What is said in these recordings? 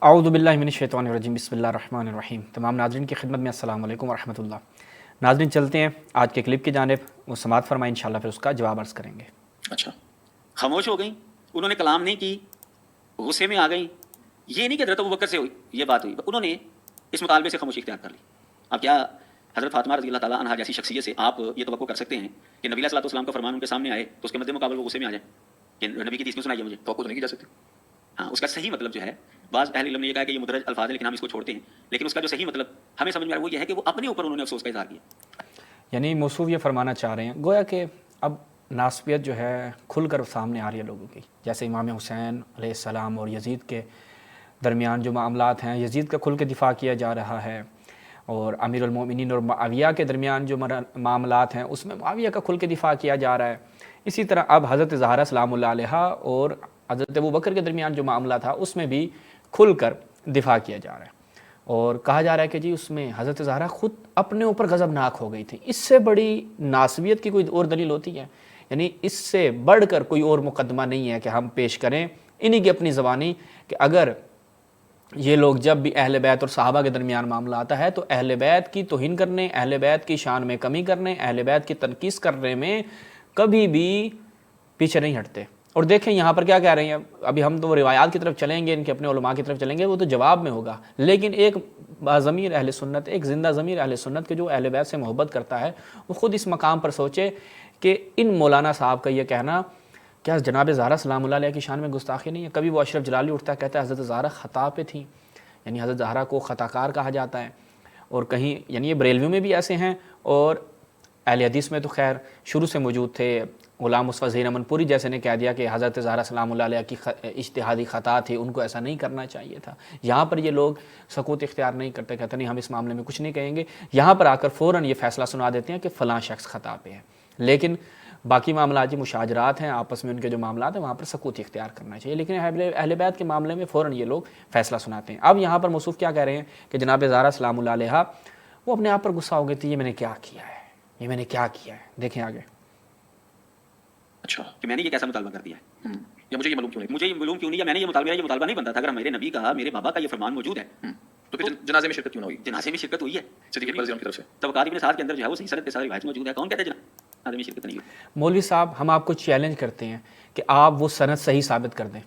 اعوذ باللہ من الشیطان الرجیم بسم اللہ الرحمن الرحیم۔ تمام ناظرین کی خدمت میں السلام علیکم ورحمۃ اللہ۔ ناظرین چلتے ہیں آج کے کلپ کی جانب، وہ سماعت فرمائیں انشاءاللہ، پھر اس کا جواب عرض کریں گے۔ اچھا، خاموش ہو گئیں، انہوں نے کلام نہیں کی، غصے میں آ گئیں۔ یہ نہیں کہ حضرت ابوبکر سے یہ بات ہوئی، انہوں نے اس مطالبے سے خاموشی اختیار کر لی۔ اب کیا حضرت فاطمہ رضی اللہ تعالیٰ عنہا جیسی شخصیت سے آپ یہ توقع کر سکتے ہیں کہ نبی علیہ الصلوۃ والسلام کا فرمان ان کے سامنے آئے تو اس کے مد مقابل وہ غصے میں آ جائیں کہ نبی کی حدیث کیوں سنائیے مجھے؟ توقع تو نہیں کی جا سکتی۔ ہاں، اس کا صحیح مطلب جو ہے، بعض اہل علم نے یہ کہا کہ یہ مدرج الفاظ ہیں لیکن ہم اس کو چھوڑتے ہیں، لیکن اس کا جو صحیح مطلب ہمیں سمجھ میں آ رہا ہے وہ یہ ہے کہ وہ اپنے اوپر انہوں نے افسوس کا اظہار کیا۔ یعنی موصوف یہ فرمانا چاہ رہے ہیں گویا کہ اب ناسبیت جو ہے کھل کر سامنے آ رہی ہے لوگوں کی، جیسے امام حسین علیہ السلام اور یزید کے درمیان جو معاملات ہیں، یزید کا کھل کے دفاع کیا جا رہا ہے، اور امیر المومنین اور معاویہ کے درمیان جو معاملات ہیں اس میں معاویہ کا کھل کے دفاع کیا جا رہا ہے۔ اسی طرح اب حضرت زہرا سلام اللہ علیہا اور حضرت ابوبکر کے درمیان جو معاملہ تھا اس میں بھی کھل کر دفاع کیا جا رہا ہے، اور کہا جا رہا ہے کہ جی اس میں حضرت زہرا خود اپنے اوپر غضبناک ہو گئی تھی۔ اس سے بڑی ناسبیت کی کوئی اور دلیل ہوتی ہے؟ یعنی اس سے بڑھ کر کوئی اور مقدمہ نہیں ہے کہ ہم پیش کریں انہی کی اپنی زبانی، کہ اگر یہ لوگ جب بھی اہل بیت اور صحابہ کے درمیان معاملہ آتا ہے تو اہل بیت کی توہین کرنے، اہل بیت کی شان میں کمی کرنے، اہل بیت کی تنقیص کرنے میں کبھی بھی پیچھے نہیں ہٹتے۔ اور دیکھیں یہاں پر کیا کہہ رہے ہیں، ابھی ہم تو روایات کی طرف چلیں گے، ان کے اپنے علماء کی طرف چلیں گے، وہ تو جواب میں ہوگا، لیکن ایک باضمیر اہل سنت، ایک زندہ ضمیر اہل سنت کے جو اہل بیت سے محبت کرتا ہے، وہ خود اس مقام پر سوچے کہ ان مولانا صاحب کا یہ کہنا کیا جناب زہرا سلام اللہ علیہ کی شان میں گستاخی نہیں ہے؟ کبھی وہ اشرف جلالی اٹھتا ہے کہتا ہے حضرت زہرا خطا پہ تھیں، یعنی حضرت زہرا کو خطا کار کہا جاتا ہے، اور کہیں یعنی یہ بریلویوں میں بھی ایسے ہیں، اور اہل حدیث میں تو خیر شروع سے موجود تھے۔ غلام مصطفیٰ ظہیر امن پوری جیسے نے کہہ دیا کہ حضرت زہرا سلام اللہ علیہ کی اجتہادی خطا تھی، ان کو ایسا نہیں کرنا چاہیے تھا۔ یہاں پر یہ لوگ سکوت اختیار نہیں کرتے، کہتے نہیں ہم اس معاملے میں کچھ نہیں کہیں گے، یہاں پر آ کر فوراً یہ فیصلہ سنا دیتے ہیں کہ فلاں شخص خطا پہ ہے، لیکن باقی معاملات جو مشاجرات ہیں آپس میں ان کے جو معاملات ہیں وہاں پر سکوت اختیار کرنا چاہیے، لیکن اہل بیت کے معاملے میں فوراً یہ لوگ فیصلہ سناتے ہیں۔ اب یہاں پر موصوف کیا کہہ رہے ہیں کہ جناب زہرا سلام اللہ علیہ وہ اپنے آپ پر غصہ ہو گئی تھی، یہ میں نے کیا کیا ہے، یہ میں نے کیا کیا ہے، دیکھیں آگے۔ اچھا، کہ میں نے یہ کیسا مطالبہ کر دیا ہے، یا مجھے یہ معلوم کیوں نہیں، مجھے یہ معلوم کیوں نہیں، یا میں نے یہ مطالبہ نہیں بنتا تھا۔ اگر میرے نبی کا، میرے بابا کا یہ فرمان موجود ہے تو پھر جنازے میں شرکت کیوں نہ ہوئی؟ جنازے میں شرکت ہوئی ہے صدیق اکبر رضی اللہ عنہ کی طرف سے۔ طبقات ابن سعد کے اندر جو ہے وہ صحیح سند کے ساتھ روایت موجود ہے، کون کہتا ہے جنازے میں شرکت نہیں ہوئی؟ مولوی صاحب ہم آپ کو چیلنج کرتے ہیں کہ آپ وہ سند صحیح ثابت کر دیں،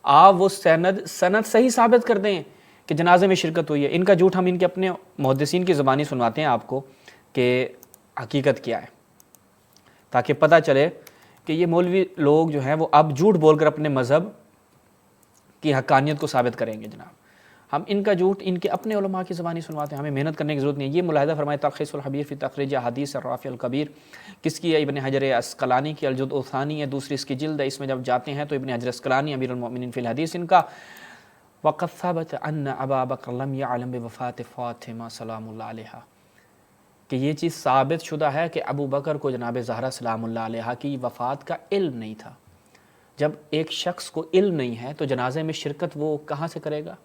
آپ وہ سند صحیح ثابت کر دیں کہ جنازے میں شرکت ہوئی ہے۔ ان کا جھوٹ ہم ان کے اپنے محدثین کی زبانی سنواتے ہیں آپ کو کہ حقیقت کیا ہے، تاکہ پتہ چلے کہ یہ مولوی لوگ جو ہیں وہ اب جھوٹ بول کر اپنے مذہب کی حقانیت کو ثابت کریں گے۔ جناب ہم ان کا جھوٹ ان کے اپنے علماء کی زبانی سنواتے ہیں، ہمیں محنت کرنے کی ضرورت نہیں ہے۔ یہ ملاحظہ فرمائے تلخیص الحبیر فی تخریج احادیث الرافع الکبیر، کس کی ہے؟ ابن حجر عسقلانی کی، الجزء الثانی ہے، دوسری اس کی جلد ہے، اس میں جب جاتے ہیں تو ابن حجر عسقلانی امیر المؤمنین فی الحدیث ان کا وقد ثبت ان ابا بکر لم يعلم بوفات فاطمہ سلام اللہ علیہا، کہ یہ چیز ثابت شدہ ہے کہ ابو بکر کو جناب زہرا سلام اللہ علیہا کی وفات کا علم نہیں تھا۔ جب ایک شخص کو علم نہیں ہے تو جنازے میں شرکت وہ کہاں سے کرے گا؟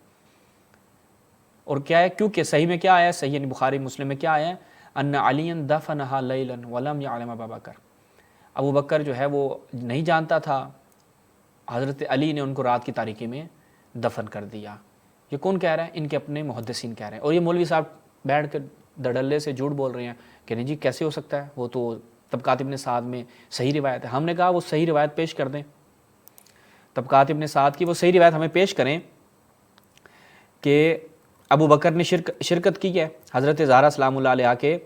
اور کیا ہے، کیونکہ صحیح میں کیا آیا ہے، صحیح بخاری مسلم میں کیا آیا ہے، ان علی دفنها لیلا ولم يعلم ابا بکر، ابو بکر جو ہے وہ نہیں جانتا تھا، حضرت علی نے ان کو رات کی تاریکی میں دفن کر دیا۔ یہ کون کہہ رہا ہے؟ ان کے اپنے محدثین کہہ رہے ہیں، اور یہ مولوی صاحب بیٹھ کر دڑلے سے جھوٹ بول رہے ہیں کہ نہیں جی کیسے ہو سکتا ہے، وہ تو طبقات ابن سعد میں صحیح روایت ہے۔ ہم نے کہا وہ صحیح روایت پیش کر دیں، طبقات ابن سعد کی وہ صحیح روایت ہمیں پیش کریں کہ ابو بکر نے شرکت کی ہے حضرت زہرا سلام اللہ علیہ کے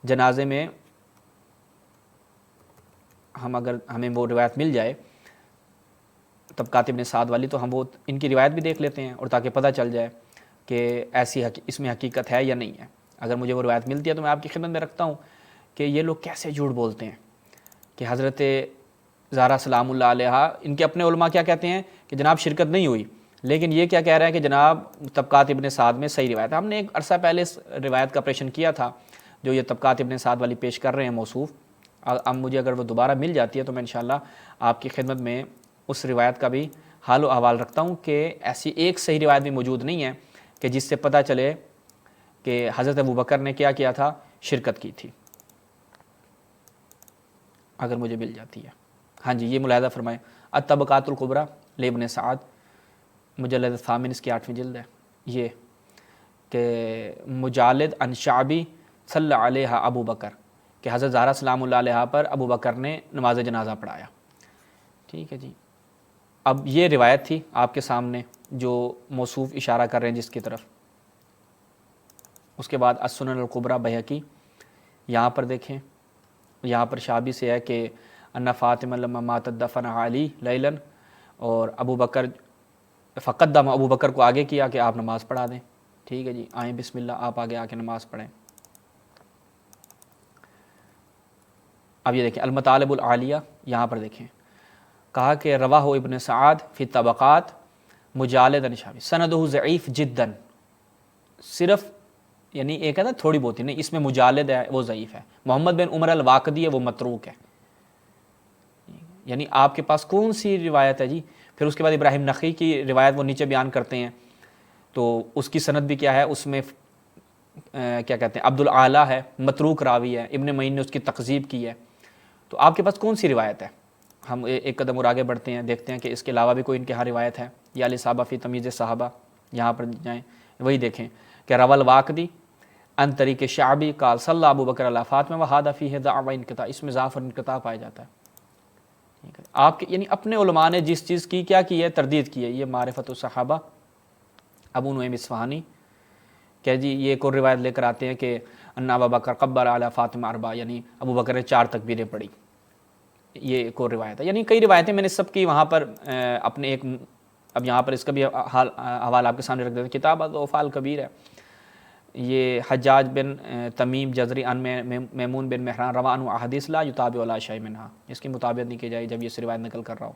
جنازے میں۔ اگر ہمیں وہ روایت مل جائے طبقات ابن سعد والی تو ہم وہ ان کی روایت بھی دیکھ لیتے ہیں، اور تاکہ پتہ چل جائے کہ ایسی اس میں حقیقت ہے یا نہیں ہے۔ اگر مجھے وہ روایت ملتی ہے تو میں آپ کی خدمت میں رکھتا ہوں کہ یہ لوگ کیسے جھوٹ بولتے ہیں کہ حضرت زہرا سلام اللہ علیہ، ان کے اپنے علماء کیا کہتے ہیں کہ جناب شرکت نہیں ہوئی، لیکن یہ کیا کہہ رہا ہے کہ جناب طبقات ابن سعد میں صحیح روایت ہے۔ ہم نے ایک عرصہ پہلے اس روایت کا آپریشن کیا تھا جو یہ طبقات ابن سعد والی پیش کر رہے ہیں موصوف، اب مجھے اگر وہ دوبارہ مل جاتی ہے تو میں انشاءاللہ آپ کی خدمت میں اس روایت کا بھی حال و احوال رکھتا ہوں کہ ایسی ایک صحیح روایت بھی موجود نہیں ہے کہ جس سے پتہ چلے کہ حضرت ابو بکر نے کیا کیا تھا، شرکت کی تھی، اگر مجھے مل جاتی ہے۔ ہاں جی، یہ ملاحظہ فرمائیں الطبقات الکبریٰ لابن سعد، مجلد ثامن اس کی 8ویں جلد ہے یہ کہ مجالد ان شعبی صلی علیہ ابو بکر کہ حضرت زہرا سلام اللہ علیہ پر ابو بکر نے نماز جنازہ پڑھایا. ٹھیک ہے جی. اب یہ روایت تھی آپ کے سامنے جو موصوف اشارہ کر رہے ہیں جس کی طرف. اس کے بعد السنن الکبریٰ بیہقی، یہاں پر دیکھیں، یہاں پر شعبی سے ہے کہ ان فاطمہ لما ماتت دفن علی لیلاً، اور ابو بکر فقدم، ابو بکر کو آگے کیا کہ آپ نماز پڑھا دیں. ٹھیک ہے جی، آئیں بسم اللہ، آپ آگے آ کے نماز پڑھیں. اب یہ دیکھیں المطالب العالیہ، یہاں پر دیکھیں کہا کہ رواہ ابن سعد فی طبقات مجالد ان شعبی سندہ ضعیف جدا. صرف یعنی ایک ہے نا تھوڑی بہت ہی نہیں، اس میں مجالد ہے وہ ضعیف ہے. محمد بن عمر الواقدی ہے وہ متروک ہے. یعنی آپ کے پاس کون سی روایت ہے جی؟ پھر اس کے بعد ابراہیم نخعی کی روایت وہ نیچے بیان کرتے ہیں، تو اس کی سند بھی کیا ہے، اس میں کیا کہتے ہیں عبد الاعلیٰ ہے، متروک راوی ہے، ابن معین نے اس کی تکذیب کی ہے. تو آپ کے پاس کون سی روایت ہے؟ ہم ایک قدم اور آگے بڑھتے ہیں، دیکھتے ہیں کہ اس کے علاوہ بھی کوئی ان کے ہاں روایت ہے. یا صحابہ فی تمیز صحابہ، یہاں پر جائیں وہی دیکھیں کہ روى الواقدی ان طریق شعبی قال صلی ابو بکر علی فاطمہ وہذا فیہ ضعف و انقطاع، اس میں ضعف اور انقطاع پایا جاتا ہے. آپ کے یعنی اپنے علماء نے جس چیز کی کیا کی ہے، تردید کی ہے. یہ معرفت الصحابہ ابو نعیم اصفہانی کہ جی یہ ایک اور روایت لے کر آتے ہیں کہ ان ابا بکر قبر علی فاطمہ اربع، یعنی ابو بکر نے 4 تکبیریں پڑھی. یہ ایک اور روایت ہے. یعنی کئی روایتیں میں نے سب کی وہاں پر اپنے ایک، اب یہاں پر اس کا بھی حوالہ آپ کے سامنے رکھ دیتے ہیں. کتاب الاوفال کبیر ہے، یہ حجاج بن تمیم جزری ان میمون بن مہران رواں احادیث لا یتابع ولا شیء منها، اس کی مطابقت نہیں کی جائے جب یہ اس روایت نقل کر رہا ہوں.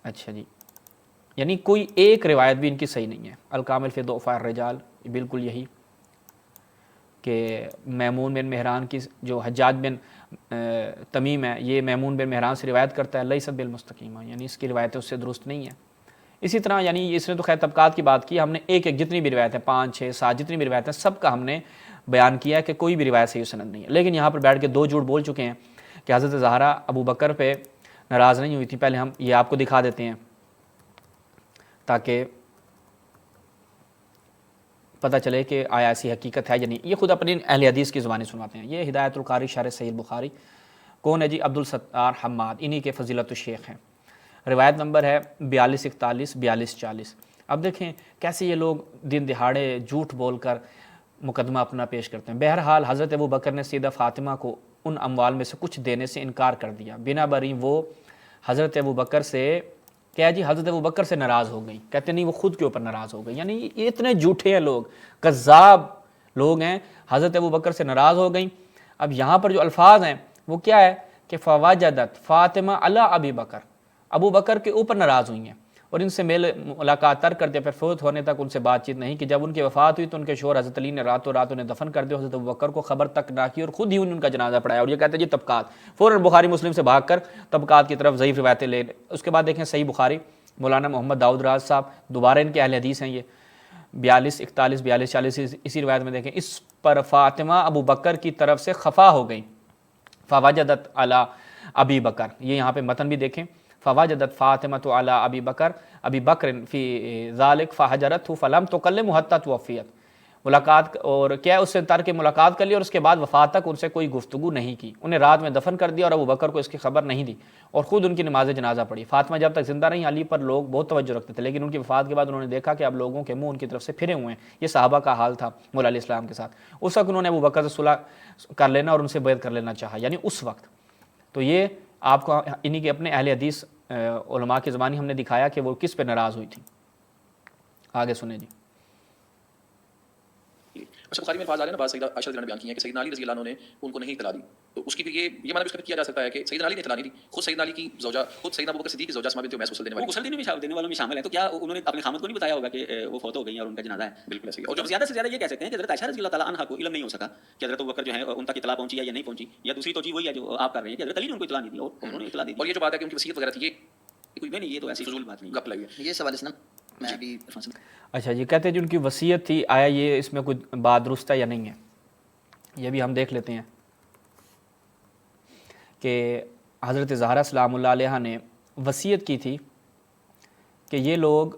اچھا جی، یعنی کوئی ایک روایت بھی ان کی صحیح نہیں ہے. الکامل فی ضعفاء الرجال، بالکل یہی کہ میمون بن مہران کی جو حجاج بن تمیم ہے، یہ میمون بن مہران سے روایت کرتا ہے لیست بالمستقیمہ، یعنی اس کی روایتیں اس سے درست نہیں ہیں. اسی طرح یعنی اس نے تو خیر طبقات کی بات کی، ہم نے ایک جتنی بھی روایتیں 5 6 7 جتنی بھی روایتیں سب کا ہم نے بیان کیا کہ کوئی بھی روایت صحیح سند نہیں ہے. لیکن یہاں پر بیٹھ کے 2 جھوٹ بول چکے ہیں کہ حضرت زہرا ابو بکر پہ ناراض نہیں ہوئی تھی. پہلے ہم یہ آپ کو دکھا دیتے ہیں تاکہ پتہ چلے کہ آیا ایسی حقیقت ہے یا نہیں. یہ خود اپنی اہل حدیث کی زبانی سناتے ہیں. یہ ہدایت القاری شرح صحیح البخاری کون ہے جی؟ عبدالستار حماد، انہی کے فضیلت الشیخ ہیں. روایت نمبر ہے 4241 4240. اب دیکھیں کیسے یہ لوگ دن دہاڑے جھوٹ بول کر مقدمہ اپنا پیش کرتے ہیں. بہرحال حضرت ابو بکر نے سیدہ فاطمہ کو ان اموال میں سے کچھ دینے سے انکار کر دیا. بنا بری وہ حضرت ابو بکر سے کیا جی حضرت ابو بکر سے ناراض ہو گئی. کہتے نہیں وہ خود کے اوپر ناراض ہو گئی. یعنی یہ اتنے جھوٹے ہیں لوگ، کذاب لوگ ہیں. حضرت ابو بکر سے ناراض ہو گئیں. اب یہاں پر جو الفاظ ہیں وہ کیا ہے کہ فوجدت فاطمہ علی ابی بکر، ابو بکر کے اوپر ناراض ہوئی ہیں اور ان سے ملاقات ترک کر دیا. پھر فوت ہونے تک ان سے بات چیت نہیں کی. جب ان کی وفات ہوئی تو ان کے شوہر حضرت علی نے راتوں رات انہیں دفن کر دیا. حضرت ابو بکر کو خبر تک نہ کی اور خود ہی ان کا جنازہ پڑھایا. اور یہ کہتے ہیں جی طبقات، فوراً بخاری مسلم سے بھاگ کر طبقات کی طرف ضعیف روایتیں لے. اس کے بعد دیکھیں صحیح بخاری، مولانا محمد داؤد راز صاحب دوبارہ ان کے اہل حدیث ہیں، یہ 4241 4240 اسی روایت میں دیکھیں اس پر فاطمہ ابو بکر کی طرف سے خفا ہو گئیں. فوجدت علی ابی بکر، یہ یہاں پہ متن بھی دیکھیں. فوجدت فاطمہ علی ابی بکر فی ذالک فحجرتہ فلم تکلمہ حتی توفیت. ملاقات اور کیا اس سے ترک ملاقات کر لی اور اس کے بعد وفات تک ان سے کوئی گفتگو نہیں کی. انہیں رات میں دفن کر دیا اور ابو بکر کو اس کی خبر نہیں دی اور خود ان کی نماز جنازہ پڑھی. فاطمہ جب تک زندہ رہیں علی پر لوگ بہت توجہ رکھتے تھے، لیکن ان کی وفات کے بعد انہوں نے دیکھا کہ اب لوگوں کے منہ ان کی طرف سے پھرے ہوئے ہیں. یہ صحابہ کا حال تھا مولا علیہ السلام کے ساتھ. اس وقت انہوں نے ابو بکر سے صلح کر لینا اور ان سے بیعت کر لینا چاہا، یعنی اس وقت. تو یہ آپ کو انہی کے اپنے اہل حدیث علماء کی زبانی ہم نے دکھایا کہ وہ کس پہ ناراض ہوئی تھی. آگے سنیں جی. اچھا بخاری میں الفاظ آ رہے ہیں نا، بعض سیدہ عائشہ رضی اللہ عنہا نے بیان کی ہیں کہ سیدنا علی رضی اللہ عنہ نے ان کو نہیں اطلاع دی. تو اس کی بھی یہ معنی بھی اس کا کیا جا سکتا ہے کہ سیدنا علی نے اطلاع نہیں دی، خود سیدنا علی کی زوجہ، خود سیدنا ابوبکر صدیق کی زوجہ اسماء بنت عمیس غسل دینے وہ والی. غسل دینے والوں میں شامل ہیں. تو کیا انہوں نے اپنے خامد کو نہیں بتایا ہوگا کہ وہ فوت ہو گئی ہیں اور ان کا جنازہ ہے؟ بالکل ایسے ہی. اور جب زیادہ سے زیادہ یہ کہہ سکتے ہیں کہ حضرت عائشہ رضی اللہ تعالیٰ عنہا کو علم نہیں ہو سکا کہ حضرت ابوبکر جو ہے ان تک اطلاع پہنچی ہے یا نہیں پہنچی، یا دوسری توجیہ وہی ہے جو آپ کر رہے ہیں کہ حضرت علی نے ان کو اطلاع نہیں دی اور انہوں نے اطلاع دی. اور یہ جو بات ہے کہ ان کی وصیت وغیرہ تھی، یہ کوئی نہیں، یہ تو ایسی فضول بات نہیں گپ لگی ہے. یہ سوال اس میں بھی. اچھا جی، کہتے ہیں جو ان کی وصیت تھی، آیا یہ اس میں کوئی بات درست ہے یا نہیں ہے؟ یہ بھی ہم دیکھ لیتے ہیں کہ حضرت زہرا سلام اللہ علیہ نے وصیت کی تھی کہ یہ لوگ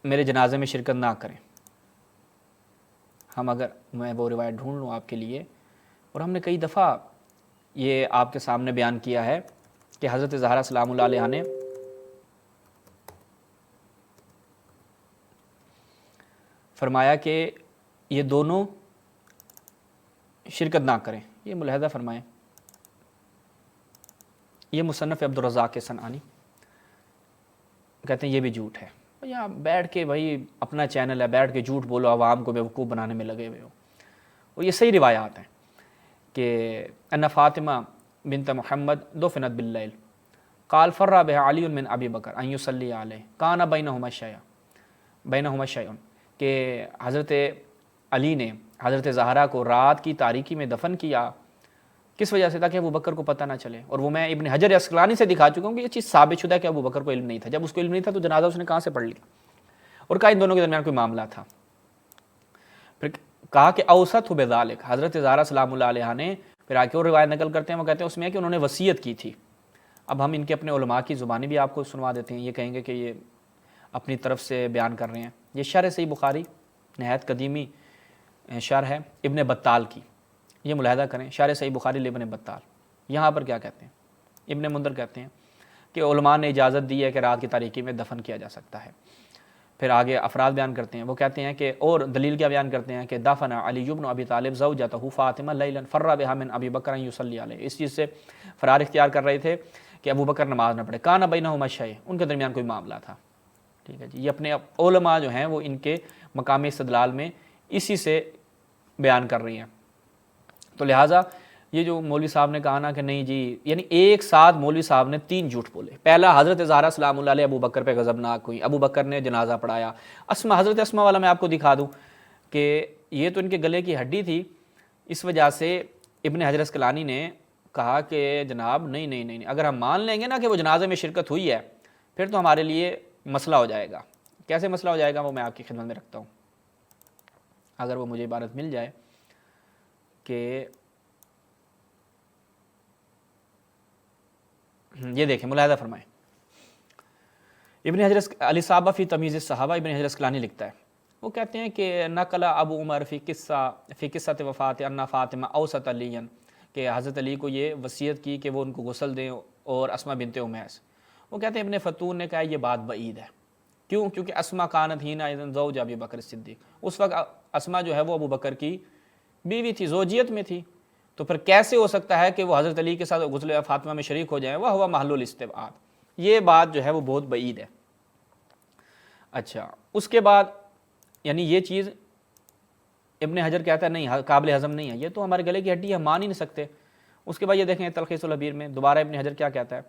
میرے جنازے میں شرکت نہ کریں. ہم اگر میں وہ روایت ڈھونڈ لوں آپ کے لیے، اور ہم نے کئی دفعہ یہ آپ کے سامنے بیان کیا ہے کہ حضرت زہرا سلام اللہ علیہا نے فرمایا کہ یہ دونوں شرکت نہ کریں. یہ ملاحظہ فرمائیں، یہ مصنف عبدالرزاق صنعانی کہتے ہیں یہ بھی جھوٹ ہے. یہاں بیٹھ کے بھائی اپنا چینل ہے، بیٹھ کے جھوٹ بولو، عوام کو بیوقوف بنانے میں لگے ہوئے ہو. اور یہ صحیح روایات ہیں کہ ان فاطمہ بنت محمد دفنت باللیل قال فر بها علی من ابی بکر ان یصلی علیہ کان بینہما شیء کہ حضرت علی نے حضرت زہرا کو رات کی تاریکی میں دفن کیا. کس وجہ سے؟ تاکہ ابو بکر کو پتہ نہ چلے. اور وہ میں ابن حجر عسقلانی سے دکھا چکا ہوں کہ یہ چیز ثابت شدہ ہے کہ ابو بکر کو علم نہیں تھا. جب اس کو علم نہیں تھا تو جنازہ اس نے کہاں سے پڑھ لیا؟ اور کہا ان دونوں کے درمیان کوئی معاملہ تھا. پھر کہا کہ اوسط بذالک، حضرت زہرا سلام اللہ علیہا نے پھر آ کے اور روایت نقل کرتے ہیں، وہ کہتے ہیں اس میں ہے کہ انہوں نے وصیت کی تھی. اب ہم ان کے اپنے علماء کی زبانی بھی آپ کو سنوا دیتے ہیں. یہ کہیں گے کہ یہ اپنی طرف سے بیان کر رہے ہیں. یہ شرح صحیح بخاری نہایت قدیمی شرح ہے ابن بطال کی. یہ ملاحظہ کریں، شرح صحیح بخاری ابن بطال. یہاں پر کیا کہتے ہیں؟ ابن منذر کہتے ہیں کہ علماء نے اجازت دی ہے کہ رات کی تاریکی میں دفن کیا جا سکتا ہے. پھر آگے افراد بیان کرتے ہیں، وہ کہتے ہیں کہ اور دلیل کیا بیان کرتے ہیں کہ دفن علی بن ابی طالب زوجتہ فاطمہ لیلا فر بها من ابی بکر یصلی علیہ. اس چیز سے فرار اختیار کر رہے تھے کہ ابو بکر نماز نہ پڑھے. کان بینہما شیء، ان کے درمیان کوئی معاملہ تھا. ٹھیک ہے جی. یہ اپنے علماء جو ہیں وہ ان کے مقام استدلال میں اسی سے بیان کر رہی ہیں. تو لہٰذا یہ جو مولوی صاحب نے کہا نا کہ نہیں جی، یعنی ایک ساتھ مولوی صاحب نے 3 جھوٹ بولے. پہلا، حضرت زہرا سلام اللہ علیہ ابو بکر پہ غضبناک ہوئی، ابو بکر نے جنازہ پڑھایا. حضرت اسما والا میں آپ کو دکھا دوں کہ یہ تو ان کے گلے کی ہڈی تھی. اس وجہ سے ابن حجر عسقلانی نے کہا کہ جناب نہیں، اگر ہم مان لیں گے نا کہ وہ جنازے میں شرکت ہوئی ہے پھر تو ہمارے لیے مسئلہ ہو جائے گا. کیسے مسئلہ ہو جائے گا وہ میں آپ کی خدمت میں رکھتا ہوں، اگر وہ مجھے عبارت مل جائے کہ یہ دیکھیں، ملاحظہ فرمائیں. ابن حجر علی صاحبہ فی تمیز الصحابہ، ابن حجر عسقلانی لکھتا ہے، وہ کہتے ہیں کہ نقل ابو عمر فی قصۃ وفات ان فاطمہ اوصت علی، کہ حضرت علی کو یہ وصیت کی کہ وہ ان کو غسل دیں اور اسما بنت امیس. وہ کہتے ہیں ابن فتون نے کہا یہ بات بعید ہے. کیوں؟ کیونکہ اسما کانت ہینا اذن زوج ابی بکر صدیق، اس وقت اسما جو ہے وہ ابو بکر کی بیوی تھی، زوجیت میں تھی. تو پھر کیسے ہو سکتا ہے کہ وہ حضرت علی کے ساتھ غسل فاطمہ میں شریک ہو جائیں؟ وہ ہوا محل الاستبعاد. یہ بات جو ہے وہ بہت بعید ہے. اچھا، اس کے بعد یعنی یہ چیز ابن حجر کہتا ہے نہیں، قابل ہضم نہیں ہے، یہ تو ہمارے گلے کی ہڈی ہے، ہم مان ہی نہیں سکتے. اس کے بعد یہ دیکھیں تلخیص الحبیر میں دوبارہ ابن حجر کیا کہتا ہے.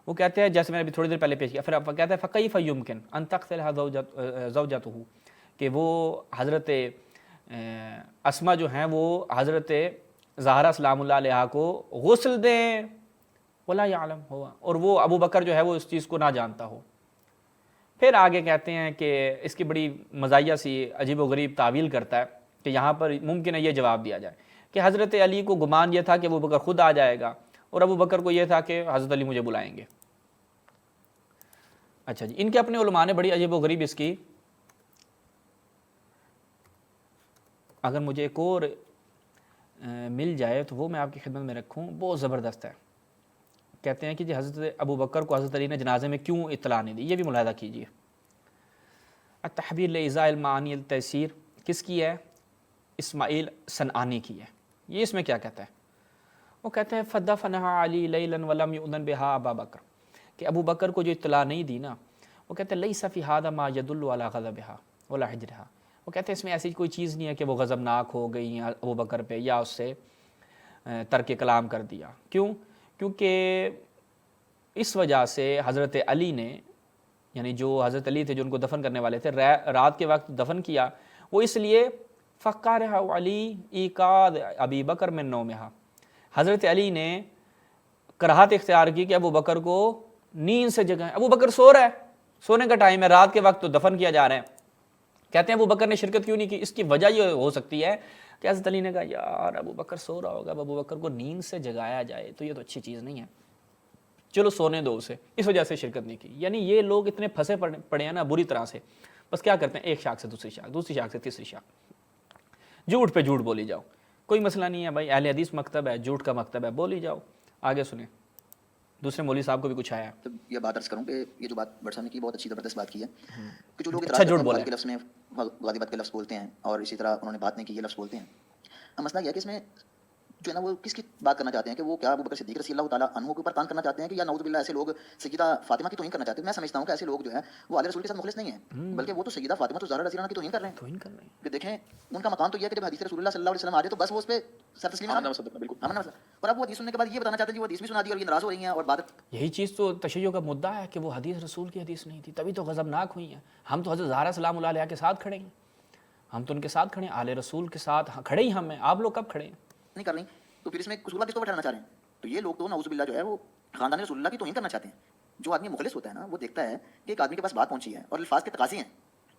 وہ کہتے ہیں جیسے میں نے ابھی تھوڑی دیر پہلے پیش کیا، پھر کہتا ہے فکیف یمکن ان تقتلها زوجته، کہ وہ حضرت اسما جو ہیں وہ حضرت زہرا سلام اللہ علیہا کو غسل دیں ولا یعلم ہوا، اور وہ ابو بکر جو ہے وہ اس چیز کو نہ جانتا ہو. پھر آگے کہتے ہیں کہ اس کی بڑی مزاحیہ سی عجیب و غریب تعویل کرتا ہے کہ یہاں پر ممکن ہے یہ جواب دیا جائے کہ حضرت علی کو گمان یہ تھا کہ ابو بکر خود آ جائے گا، اور ابو بکر کو یہ تھا کہ حضرت علی مجھے بلائیں گے. اچھا جی، ان کے اپنے علماء نے بڑی عجیب و غریب اس کی، اگر مجھے ایک اور مل جائے تو وہ میں آپ کی خدمت میں رکھوں، بہت زبردست ہے. کہتے ہیں کہ جی حضرت ابو بکر کو حضرت علی نے جنازے میں کیوں اطلاع نہیں دی. یہ بھی ملاحظہ کیجیے. التحبیر لإزاء المعانی التیسیر کس کی ہے؟ اسماعیل صنعانی کی ہے. یہ اس میں کیا کہتا ہے؟ وہ کہتے ہیں فدفنها علی لیلا ولم یؤذن بها ابا بکر، کہ ابو بکر کو جو اطلاع نہیں دی نا، وہ کہتے ہیں لیس فی ھذا ما یدل علی غضبها ولا حجرها. وہ کہتے ہیں اس میں ایسی کوئی چیز نہیں ہے کہ وہ غضبناک ہو گئی ابو بکر پہ یا اس سے ترک کلام کر دیا. کیوں؟ کیونکہ اس وجہ سے حضرت علی نے، یعنی جو حضرت علی تھے جو ان کو دفن کرنے والے تھے، رات کے وقت دفن کیا، وہ اس لیے فقارہ علی ایقاظ ابی بکر من نومہا، حضرت علی نے کراہت اختیار کی کہ ابو بکر کو نیند سے جگائیں. ابو بکر سو رہا ہے، سونے کا ٹائم ہے، رات کے وقت تو دفن کیا جا رہا ہے. کہتے ہیں ابو بکر نے شرکت کیوں نہیں کی؟ اس کی وجہ یہ ہو سکتی ہے کہ حضرت علی نے کہا یار ابو بکر سو رہا ہوگا، اب ابو بکر کو نیند سے جگایا جائے تو یہ تو اچھی چیز نہیں ہے، چلو سونے دو اسے، اس وجہ سے شرکت نہیں کی. یعنی یہ لوگ اتنے پھنسے پڑے ہیں نا بری طرح سے. بس کیا کرتے ہیں، ایک شاخ سے دوسری شاخ، دوسری شاخ سے تیسری شاخ، جھوٹ پہ جھوٹ بولی جاؤ، کوئی مسئلہ نہیں ہے بھائی، اہل حدیث مکتب ہے، جھوٹ کا مکتب ہے، بولی جاؤ۔ آگے سنیں، دوسرے مولوی صاحب کو بھی کچھ آیا ہے۔ تو یہ بات عرض کروں کہ یہ جو بات بٹ صاحب نے کی بہت اچھی زبردست بات کی ہے کہ جو لوگ اچھا اعتراض جھوٹ کرتے ہیں بولے بخاری کے لفظ میں غازی بات کے لفظ بولتے ہیں اور اسی طرح انہوں نے بات نہیں کی یہ لفظ بولتے ہیں، اب مسئلہ یہ ہے کہ اس میں جو ہے نا وہ کس کی بات کرنا چاہتے ہیں کہ وہ کیا ابو بکر صدیق رضی اللہ تعالیٰ عنہ کے اوپر تان کرنا چاہتے ہیں کہ یا نعوذ باللہ ایسے لوگ سیدہ فاطمہ کی توہین کرنا چاہتے ہیں؟ میں سمجھتا ہوں کہ ایسے لوگ جو ہے وہ آل رسول کے ساتھ مخلص نہیں ہیں، بلکہ وہ تو سیدہ فاطمہ تو زہرا رضی اللہ عنہا کی توہین کر رہے ہیں توہین کر رہے ہیں۔ کہ دیکھیں ان کا مقام تو یہ ہے کہ جب حدیث رسول اللہ صلی اللہ علیہ وسلم آ جائے تو بس وہ اس پہ سر تسلیم آمنا وصدقنا، بالکل۔ اور اب وہ حدیث سننے کے بعد یہ بتانا چاہتے ہیں کہ وہ حدیث بھی سنا دی اور یہ ناراض ہو رہی ہیں اور بات یہی چیز تو تشیع کا مدعا ہے کہ وہ حدیث رسول کی حدیث نہیں تھی، تبھی تو غضبناک ہوئی ہیں۔ ہم تو حضرت زہرا سلام اللہ علیہا کے ساتھ کھڑے ہیں، ہم تو ان کے ساتھ کھڑے ہیں، آل رسول کے ساتھ کھڑے ہی ہم ہیں، آپ لوگ کب کھڑے ہیں؟ نہیں کر رہی، تو پھر اس میں قصور کس کو بٹھانا چاہ رہے ہیں؟ تو یہ لوگ تو نعوذ باللہ جو ہے وہ خاندان رسول اللہ کی توہین کرنا چاہتے ہیں۔ جو آدمی مخلص ہوتا ہے نا وہ دیکھتا ہے کہ ایک آدمی کے پاس بات پہنچی ہے اور الفاظ کے تقاضے ہیں،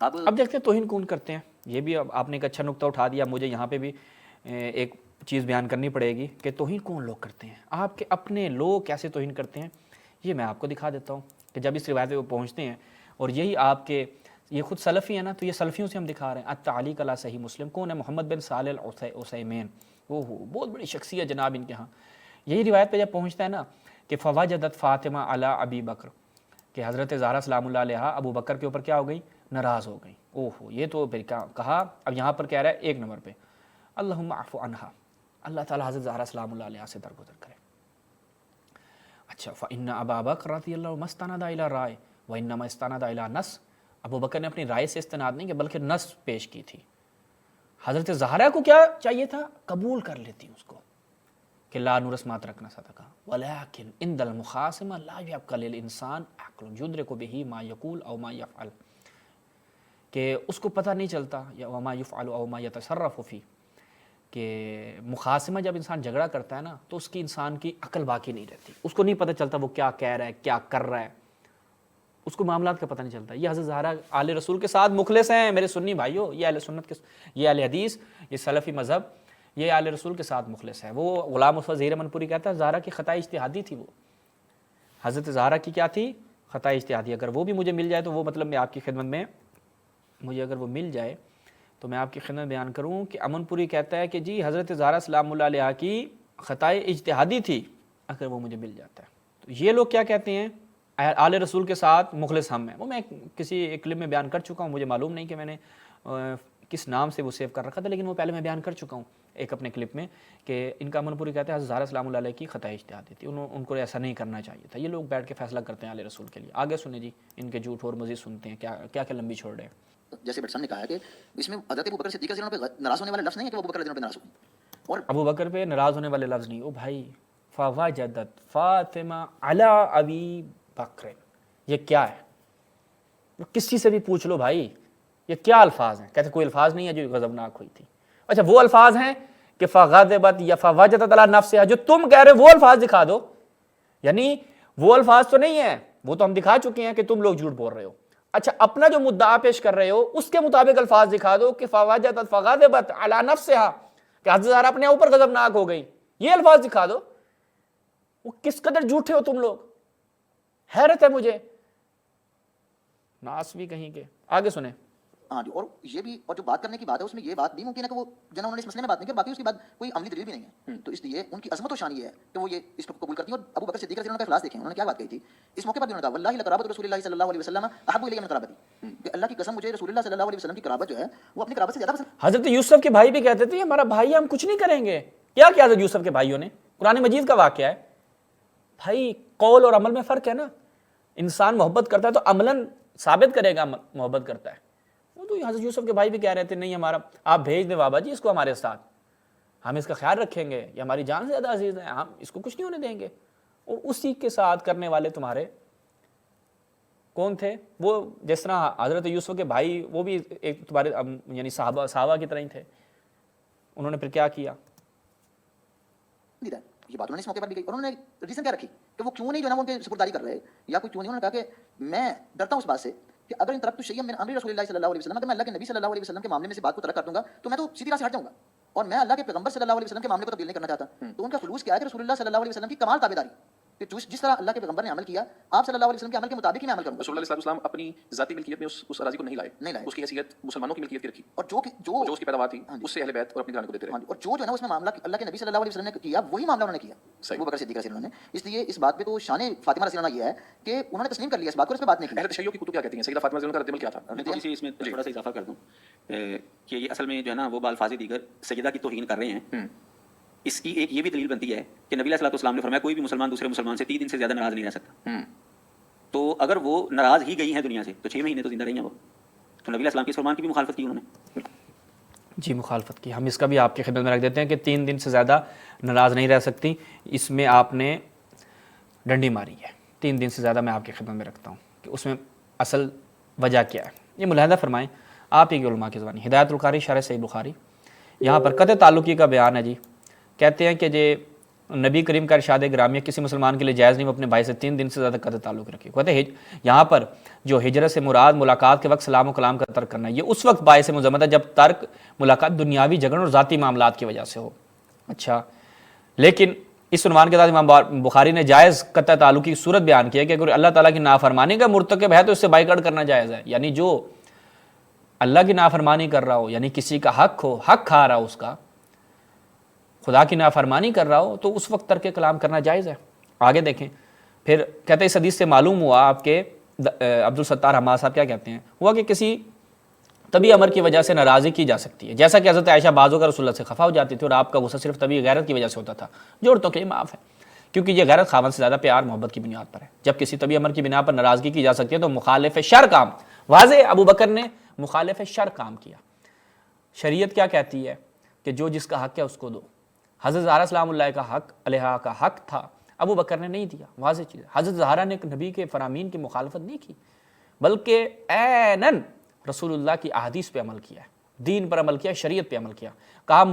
اب دیکھتے ہیں توہین کون کرتے ہیں۔ یہ بھی اب آپ نے ایک اچھا نقطہ اٹھا دیا، مجھے یہاں پہ بھی ایک چیز بیان کرنی پڑے گی کہ توہین کون لوگ کرتے ہیں، آپ کے اپنے لوگ کیسے توہین کرتے ہیں۔ یہ میں آپ کو دکھا دیتا ہوں کہ جب اس روایت پہ وہ پہنچتے ہیں اور یہی آپ کے یہ خود سلفی ہیں نا، تو یہ سلفیوں سے ہم دکھا رہے ہیں۔ التعلیق علی صحیح مسلم کون ہے؟ محمد بن صالح العثیمین، وہ بہت بڑی شخصیت جناب ان کے ہاں۔ یہی روایت پہ جب پہنچتا ہے نا کہ فوجدت فاطمہ علی ابی بکر، کہ حضرت زہرا سلام اللہ علیہا ابو بکر کے اوپر کیا ہو گئی؟ ناراض ہو گئی۔ اوہو، یہ تو پھر کہا، اب یہاں پر کہہ رہا ہے ایک نمبر پہ اللہم اعف عنہا، اللہ تعالیٰ حضرت زہرا سلام اللہ علیہا سے درگزر کرے۔ اچھا، فإن ابا بکر رضی اللہ عنہ استند الی رائے وانما استند الی نص، ابو بکر نے اپنی رائے سے استناد نہیں کیا بلکہ نص پیش کی تھی۔ حضرت زہرا کو کیا چاہیے تھا؟ قبول کر لیتی اس کو کہ لا نورث ما ترکنا صدقہ ولكن عند المخاصمہ لا يبقى للانسان عقل يدرك به ما يقول او ما يفعل، کہ اس کو پتہ نہیں چلتا یا وما يفعل او ما يتصرف فيه، کہ مخاصمہ جب انسان جھگڑا کرتا ہے نا تو اس کی انسان کی عقل باقی نہیں رہتی، اس کو نہیں پتہ چلتا وہ کیا کہہ رہا ہے کیا کر رہا ہے، اس کو معاملات کا پتہ نہیں چلتا۔ یہ حضرت زہرا آل رسول کے ساتھ مخلص ہیں میرے سنی بھائیوں، یہ اہل سنت کے، یہ اہل حدیث، یہ سلفی مذہب، یہ آل رسول کے ساتھ مخلص ہے۔ وہ غلام مصطفیٰ ظہیر منپوری کہتا ہے زہرا کی خطا اجتہادی تھی، وہ حضرت زہرا کی کیا تھی؟ خطا اجتہادی۔ اگر وہ بھی مجھے مل جائے تو وہ مطلب میں آپ کی خدمت میں، مجھے اگر وہ مل جائے تو میں آپ کی خدمت بیان کروں کہ امن پوری کہتا ہے کہ جی حضرت زہرا سلام اللہ علیہا کی خطا اجتہادی تھی، اگر وہ مجھے مل جاتا ہے۔ تو یہ لوگ کیا کہتے ہیں؟ آل رسول کے ساتھ مخلص ہم ہیں۔ وہ میں کسی ایک کلپ میں بیان کر چکا ہوں، مجھے معلوم نہیں کہ میں نے کس نام سے وہ سیو کر رکھا تھا، لیکن وہ پہلے میں بیان کر چکا ہوں ایک اپنے کلپ میں کہ ان کا امن پوری کہتے ہیں حضرت زہرا سلام اللہ علیہ کی خطا اجتہادی تھی، ان کو ایسا نہیں کرنا چاہیے تھا۔ یہ لوگ بیٹھ کے فیصلہ کرتے ہیں آل رسول کے لیے۔ آگے سنیں جی، ان کے جھوٹ اور مزید سنتے ہیں کیا کیا لمبی چھوڑ رہے ہیں۔ جیسے بٹ صاحب نے کہا ہے کہ اس میں حضرت ابو بکر صدیق رضی اللہ عنہ پہ ناراض ہونے والے لفظ نہیں ہے کہ وہ ابو بکر رضی اللہ عنہ پہ ناراض ہوئے، اور ابو بکر پہ ناراض ہونے والے لفظ نہیں۔ او بھائی، فوجدت فاطمہ علی ابی بکر، یہ کیا ہے؟ کسی سے بھی پوچھ لو بھائی یہ کیا الفاظ ہیں، کہتے کوئی الفاظ نہیں ہے جو غضبناک ہوئی تھی۔ اچھا وہ الفاظ ہیں کہ فغضبت یا فوجدت علی نفسها، جو تم کہہ رہے وہ الفاظ دکھا دو، یعنی وہ الفاظ تو نہیں ہیں، وہ تو ہم دکھا چکے ہیں کہ تم لوگ جھوٹ بول رہے ہو۔ اچھا اپنا جو مدعا پیش کر رہے ہو اس کے مطابق الفاظ دکھا دو کہ فوجدت فغضبت علی نفسها، کہ حضرت زہرا اپنے اوپر غضبناک ہو گئی، یہ الفاظ دکھا دو۔ وہ کس قدر جھوٹے ہو تم لوگ، حیرت ہے مجھے، ناس بھی کہیں کے۔ آگے سنیں۔ ہاں جی، اور یہ بھی، اور جو بات کرنے کی بات ہے اس میں یہ بات بھی ممکن ہے کہ وہ جنہوں نے اس مسئلے میں بات نہیں کی، باقی اس کے بعد کوئی عملی دلیل بھی نہیں ہے، تو اس لیے ان کی عظمت و شان یہ ہے کہ وہ یہ اس کو قبول کرتی ہیں۔ اور ابو بکر صدیق رضی اللہ عنہ کا اخلاص دیکھیں، انہوں نے کیا بات کہی تھی اس موقع پر بھی، انہوں نے کہا واللہ لقرابۃ رسول اللہ صلی اللہ علیہ وسلم احب الی من قرابتی، کہ اللہ کی قسم مجھے رسول اللہ صلی اللہ علیہ وسلم کی قرابت جو ہے وہ اپنی قرابت سے زیادہ پسند۔ حضرت یوسف کے بھائی بھی کہتے تھے ہمارا بھائی، ہم کچھ نہیں کریں گے۔ کیا کیا حضرت یوسف کے بھائیوں نے؟ قرآن مجید کا واقعہ ہے بھائی، قول اور عمل میں فرق ہے نا۔ انسان محبت کرتا ہے تو عملاً ثابت کرے گا محبت کرتا ہے۔ وہ تو حضرت یوسف کے بھائی بھی کہہ رہے تھے نہیں ہمارا، آپ بھیج دیں بابا جی اس کو ہمارے ساتھ، ہم اس کا خیال رکھیں گے، یہ ہماری جان سے زیادہ عزیز ہے، ہم اس کو کچھ نہیں ہونے دیں گے۔ اور اسی کے ساتھ کرنے والے تمہارے کون تھے؟ وہ جس طرح حضرت یوسف کے بھائی وہ بھی ایک تمہارے یعنی صحابہ کی طرح ہی تھے۔ انہوں نے پھر کیا کیا؟ یہ بات انہوں نے اس موقع پر بھی کہی، اور انہوں نے ریزن کیا رکھی کہ وہ کیوں نہیں جو ہے نا وہ ان کی سپرداری کر رہے یا کوئی کیوں نہیں۔ انہوں نے کہا کہ میں ڈرتا ہوں اس بات سے کہ اگر ان ترکت شیئا من امر رسول اللہ صلی اللہ علیہ وسلم، کہ میں اللہ کے نبی صلی اللہ علیہ وسلم کے معاملے میں سے بات کو ترک کر دوں گا تو میں تو سیدھی راہ سے ہٹ جاؤں گا، اور میں اللہ کے پیغمبر صلی اللہ علیہ وسلم کے معاملے کو تبدیل نہیں کرنا چاہتا۔ تو ان کا خلوص کیا ہے کہ رسول اللہ صلی اللہ علیہ وسلم کی کمال تابعداری، کہ جس طرح اللہ کے پیغمبر نے عمل کیا آپ صلی اللہ علیہ وسلم کے عمل کے مطابق ہی میں عمل کروں گا. رسول اللہ صلی اللہ علیہ وسلم اپنی ذاتی ملکیت میں اس اراضی کو نہیں لائے، اس کی حیثیت مسلمانوں کی ملکیت کی رکھی، اور جو جو اس کی پیداوار تھی اس سے اہل بیت اور اپنے گھرانے کو دیتے رہے. اور جو ہے نا اس میں معاملہ اللہ کے نبی صلی اللہ علیہ وسلم نے کیا وہی معاملہ انہوں نے کیا ابو بکر صدیق رضی اللہ عنہ نے. اس لیے اس بات پہ تو شان فاطمہ رضی اللہ عنہ یہ ہے کہ انہوں نے تسلیم کر لیا اس بات کو، اس پہ بات نہیں کی. اہل تشیع کی کتب کیا کہتی ہیں سیدہ فاطمہ رضی اللہ عنہ کا رد عمل کیا تھا؟ میں تھوڑی سی اس میں تھوڑا سا اضافہ کر دوں کہ یہ اصل میں جو ہے نا وہ بالفاظ دیگر سیدہ کی توہین کر رہے ہیں. اس کی ایک یہ بھی دلیل بنتی ہے کہ نبی علیہ الصلوۃ والسلام نے فرمایا کوئی بھی مسلمان دوسرے مسلمان سے 3 دن سے زیادہ ناراض نہیں رہ سکتا. تو اگر وہ ناراض ہی گئی ہیں دنیا سے تو 6 مہینے تو زندہ رہی ہیں وہ. تو نبی علیہ السلام کے اس فرمان کی بھی مخالفت کی انہوں نے. جی مخالفت کی. ہم اس کا بھی آپ کی خدمت میں رکھ دیتے ہیں کہ 3 دن سے زیادہ ناراض نہیں رہ سکتی. اس میں آپ نے ڈنڈی ماری ہے. 3 دن سے زیادہ میں آپ کی خدمت میں رکھتا ہوں کہ اس میں اصل وجہ کیا ہے. یہ ملاحظہ فرمائیں آپ ہی علماء کی زبانی. ہدایت القاری شرح صحیح بخاری یہاں پر قطع تعلقی کا بیان ہے. جی کہتے ہیں کہ نبی کریم کا ارشاد گرامیہ کسی مسلمان کے لیے جائز نہیں وہ اپنے بھائی سے 3 دن سے زیادہ قطع تعلق رکھے. کہتے ہیں یہاں پر جو ہجرت سے مراد ملاقات کے وقت سلام و کلام کا ترک کرنا ہے. یہ اس وقت باعث مذمت ہے جب ترک ملاقات دنیاوی جھگڑوں اور ذاتی معاملات کی وجہ سے ہو. اچھا لیکن اس عنوان کے ساتھ امام بخاری نے جائز قطع تعلق کی صورت بیان کیا کہ اگر اللہ تعالیٰ کی نافرمانی کا مرتکب ہے تو اس سے بائیکاٹ کرنا جائز ہے. یعنی جو اللہ کی نافرمانی کر رہا ہو، یعنی کسی کا حق ہو، حق کھا رہا ہو، اس کا خدا کی نافرمانی کر رہا ہو تو اس وقت ترک کلام کرنا جائز ہے. آگے دیکھیں پھر کہتے ہیں اس حدیث سے معلوم ہوا آپ کے عبد الستار حماد صاحب کیا کہتے ہیں ہوا کہ کسی طبی امر کی وجہ سے ناراضی کی جا سکتی ہے. جیسا کہ حضرت عائشہ بعض اوقات رسول اللہ سے خفا ہو جاتی تھی اور آپ کا غصہ صرف طبی غیرت کی وجہ سے ہوتا تھا جو عورتوں کے لیے معاف ہے کیونکہ یہ غیرت خاوند سے زیادہ پیار محبت کی بنیاد پر ہے. جب کسی طبی امر کی بنا پر ناراضگی کی جا سکتی ہے تو مخالف شر کام واضح ابو بکر نے مخالف شر کام کیا. شریعت کیا کہتی ہے کہ جو جس کا حق ہے اس کو دو. حضرت زہرا سلام اللہ کا حق علیہا کا حق تھا، ابو بکر نے نہیں دیا. واضح چیز ہے. حضرت زہرا نے نبی کے فرامین کی مخالفت نہیں کی بلکہ عیناً رسول اللہ کی احادیث پہ عمل کیا ہے، دین پر عمل کیا، شریعت پہ عمل کیا. کہا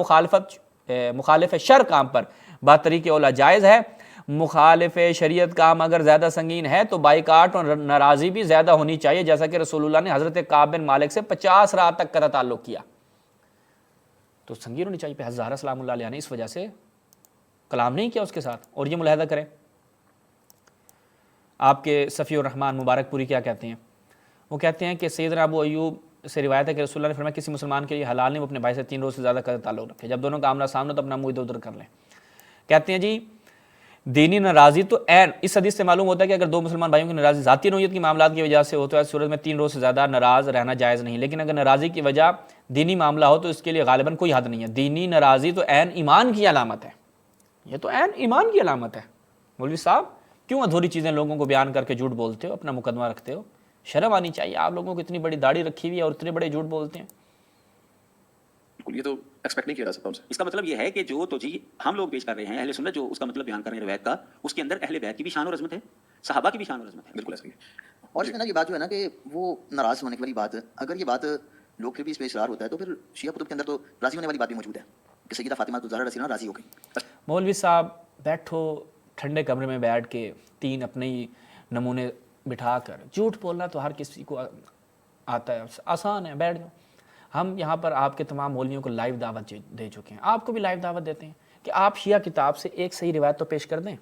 مخالف شر کام پر بات طریق اولا جائز ہے. مخالف شریعت کام اگر زیادہ سنگین ہے تو بائیکاٹ اور ناراضی بھی زیادہ ہونی چاہیے جیسا کہ رسول اللہ نے حضرت کعب بن مالک سے 50 رات تک قطع تعلق کیا. تو سنگین ہونی چاہیے. پہ حضرت زہرا سلام اللہ علیہ نے اس وجہ سے کلام نہیں کیا اس کے ساتھ. اور یہ ملاحظہ کریں آپ کے صفی الرحمن مبارک پوری کیا کہتے ہیں. وہ کہتے ہیں کہ سیدنا ابو ایوب سے روایت ہے کہ رسول اللہ نے فرمایا کسی مسلمان کے لیے حلال نہیں وہ اپنے بھائی سے 3 روز سے زیادہ قطع تعلق رکھے. جب دونوں کا آمنا سامنا تو اپنا منہ ادھر ادھر کر لیں. کہتے ہیں جی دینی ناراضی تو عین اس حدیث سے معلوم ہوتا ہے کہ اگر 2 مسلمان بھائیوں کی ناراضی ذاتی نوعیت کی معاملات کی وجہ سے ہو تو اس صورت میں 3 روز سے زیادہ ناراض رہنا جائز نہیں. لیکن اگر ناراضی کی وجہ دینی معاملہ ہو تو اس کے لیے غالباً کوئی حد نہیں ہے. دینی ناراضی تو عین ایمان کی علامت ہے. یہ تو عین ایمان کی علامت ہے. مولوی صاحب کیوں ادھوری چیزیں لوگوں کو بیان کر کے جھوٹ بولتے ہو، اپنا مقدمہ رکھتے ہو؟ شرم آنی چاہیے. آپ لوگوں کو اتنی بڑی داڑھی رکھی ہوئی ہے اور اتنے بڑے جھوٹ بولتے ہیں. یہ تو ایکسپیکٹ نہیں کیا جا سکتا ان سے. اس کا مطلب یہ ہے کہ جو توجیہ ہم لوگ پیش کر رہے ہیں اہل سنت جو اس کا مطلب بیان کر رہے ہیں روایت کا، اس کے اندر اہل بیت کی بھی شان اور عظمت ہے، صحابہ کی بھی شان اور عظمت ہے. بالکل ایسا ہی ہے. اور اس میں نا یہ بات جو ہے نا کہ وہ ناراض ہونے کی والی بات، اگر یہ بات لوگ پھر بھی اس پہ اصرار ہوتا ہے تو پھر شیعہ کتب کے اندر تو راضی ہونے والی بات بھی موجود ہے کہ سیدہ فاطمہ الزہرا رضی اللہ عنہا راضی ہو گئی. مولوی صاحب بیٹھو ٹھنڈے کمرے میں بیٹھ کے 3 اپنے ہی نمونے بٹھا کر جھوٹ بولنا تو ہر کسی کو آتا ہے، آسان ہے، بیٹھ جاؤ. ہم یہاں پر آپ کے تمام مولویوں کو لائیو دعوت دے چکے ہیں، آپ کو بھی لائیو دعوت دیتے ہیں کہ آپ شیعہ کتاب سے ایک صحیح روایت تو پیش کر دیں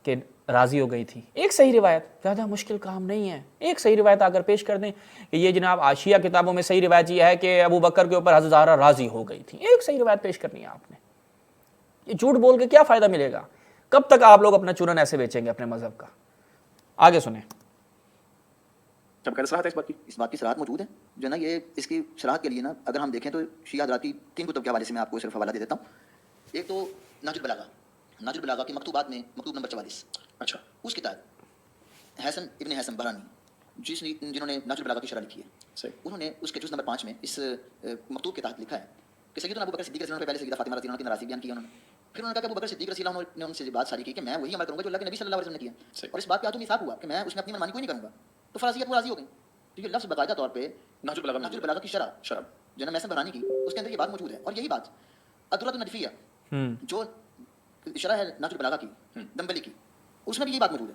کہ راضی ہو گئی تھی. ایک صحیح روایت، زیادہ مشکل کام نہیں ہے. ایک صحیح روایت اگر پیش کر دیں کہ یہ جناب شیعہ کتابوں میں صحیح روایت یہ ہے کہ ابو بکر کے اوپر حضرت زہرا راضی ہو گئی تھی. ایک صحیح روایت پیش کرنی ہے آپ نے. یہ جھوٹ بول کے کیا فائدہ ملے گا؟ کب تک آپ لوگ اپنا چورن ایسے بیچیں گے اپنے مذہب کا؟ آگے سنیں. جب کہہ صراحت ہے اس بات کی صراحت موجود ہے جو ہے نا. یہ اس کی صراحت کے لیے نا اگر ہم دیکھیں تو شیعہ حضرات کی 3 کتب کے حوالے سے میں آپ کو صرف حوالہ دے دیتا ہوں. ایک تو نہج البلاغہ کی مکتوبات میں مکتوب نمبر 44. اچھا. اس کتاب حسن ابن حسن برانی جنہوں نے نہج البلاغہ کی شرح لکھی ہے، صحیح. انہوں نے اس کے جز نمبر 5 میں اس مکتوب کے تحت لکھا ہے کہ سیدنا ابو بکر صدیق رضی اللہ عنہ پہلے سیدہ فاطمہ رضی اللہ عنہ کی ناراضی بیان کی انہوں نے. پھر انہوں نے کہا کہ ابو بکر صدیق رضی اللہ عنہ نے ان سے بات ساری کی کہ میں وہی عمل کروں گا جو اللہ کے نبی صلی اللہ علیہ وسلم نے کیا، اور اس بات پہ آج میثاق ہوا کہ میں اس میں اپنی منمانی کوئی نہیں کروں گا. تو فرضیت وہ راضی ہو گئی. تو یہ لفظ باقاعدہ طور پہ نہج البلاغہ کی شرح جو ہے نا محسن برانی کی، اس کے اندر یہ بات موجود ہے. اور یہی بات الدرۃ النجفیہ جو شرح ہے نہج البلاغہ کی دمبلی کی، اس میں بھی یہی بات موجود ہے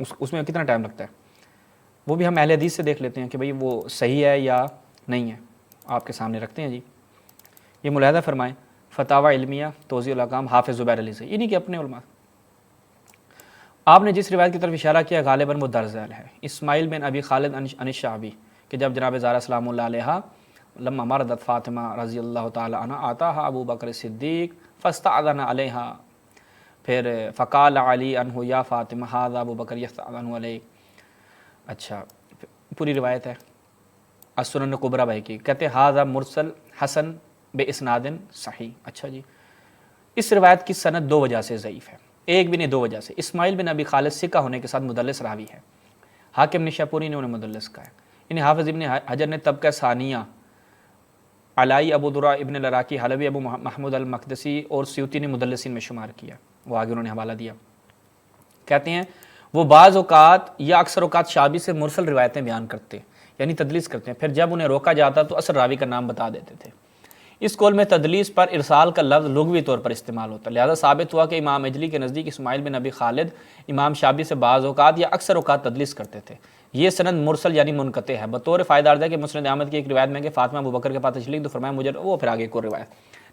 اس میں کتنا ٹائم لگتا ہے، وہ بھی ہم اہل حدیث سے دیکھ لیتے ہیں کہ بھئی وہ صحیح ہے یا نہیں ہے، آپ کے سامنے رکھتے ہیں جی۔ یہ ملاحظہ فرمائیں فتاوی علمیہ توضیح الاحکام حافظ زبیر علی سے، یہ نہیں کہ اپنے علماء۔ آپ نے جس روایت کی طرف اشارہ کیا غالباً وہ درج ذیل ہے، اسماعیل بن ابی خالد عن الشعبی، کہ جب جناب زہرا سلام اللہ علیہا لما مرضت فاطمہ رضی اللہ تعالی عنہ آتاہا ابو بکر صدیق فاستأذن علیہا، پھر فقال علی عنہ یا فاطمہ ھذا ابو بکر یستأذن علیک۔ اچھا پوری روایت ہے السنن کبریٰ بھائی کی، کہتے ہیں ھذا مرسل حسن بے اسناد صحیح۔ اچھا جی، اس روایت کی سند دو وجہ سے ضعیف ہے، ایک بھی نہیں دو وجہ سے۔ اسماعیل بن ابی خالد ثقہ ہونے کے ساتھ مدلس راوی ہے، حاکم نشاپوری نے انہیں مدلس کہا ہے، انہیں حافظ ابن حجر نے طبقہ ثانیہ علائی ابو درا ابن العراقی حلبی ابو محمود المقدسی اور سیوطی نے مدلسین میں شمار کیا، وہ آگے انہوں نے حوالہ دیا۔ کہتے ہیں وہ بعض اوقات یا اکثر اوقات شعبی سے مرسل روایتیں بیان کرتے یعنی تدلیس کرتے ہیں، پھر جب انہیں روکا جاتا تو اصل راوی کا نام بتا دیتے تھے۔ اس قول میں تدلیس پر ارسال کا لفظ لغوی طور پر استعمال ہوتا ہے، لہذا ثابت ہوا کہ امام اجلی کے نزدیک اسماعیل بن ابی خالد امام شعبی سے بعض اوقات یا اکثر اوقات تدلیس کرتے تھے۔ یہ سند مرسل یعنی منقطع ہے۔ بطور فائدہ عرض ہے کہ مسند احمد کی ایک روایت میں کہ فاطمہ ابو بکر کے پاس تشریف تو فرمایا مجھے وہ، پھر آگے ایک اور روایت،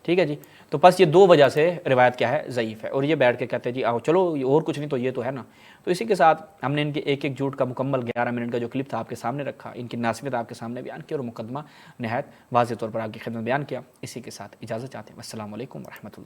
ٹھیک ہے جی۔ تو بس یہ دو وجہ سے روایت کیا ہے ضعیف ہے، اور یہ بیٹھ کے کہتے ہیں جی آؤ چلو اور کچھ نہیں تو یہ تو ہے نا۔ تو اسی کے ساتھ ہم نے ان کے ایک ایک جھوٹ کا مکمل 11 منٹ کا جو کلپ تھا آپ کے سامنے رکھا، ان کی ناسبت آپ کے سامنے بیان کی اور مقدمہ نہایت واضح طور پر آپ کی خدمت بیان کیا۔ اسی کے ساتھ اجازت چاہتے ہیں، السلام علیکم ورحمۃ اللہ۔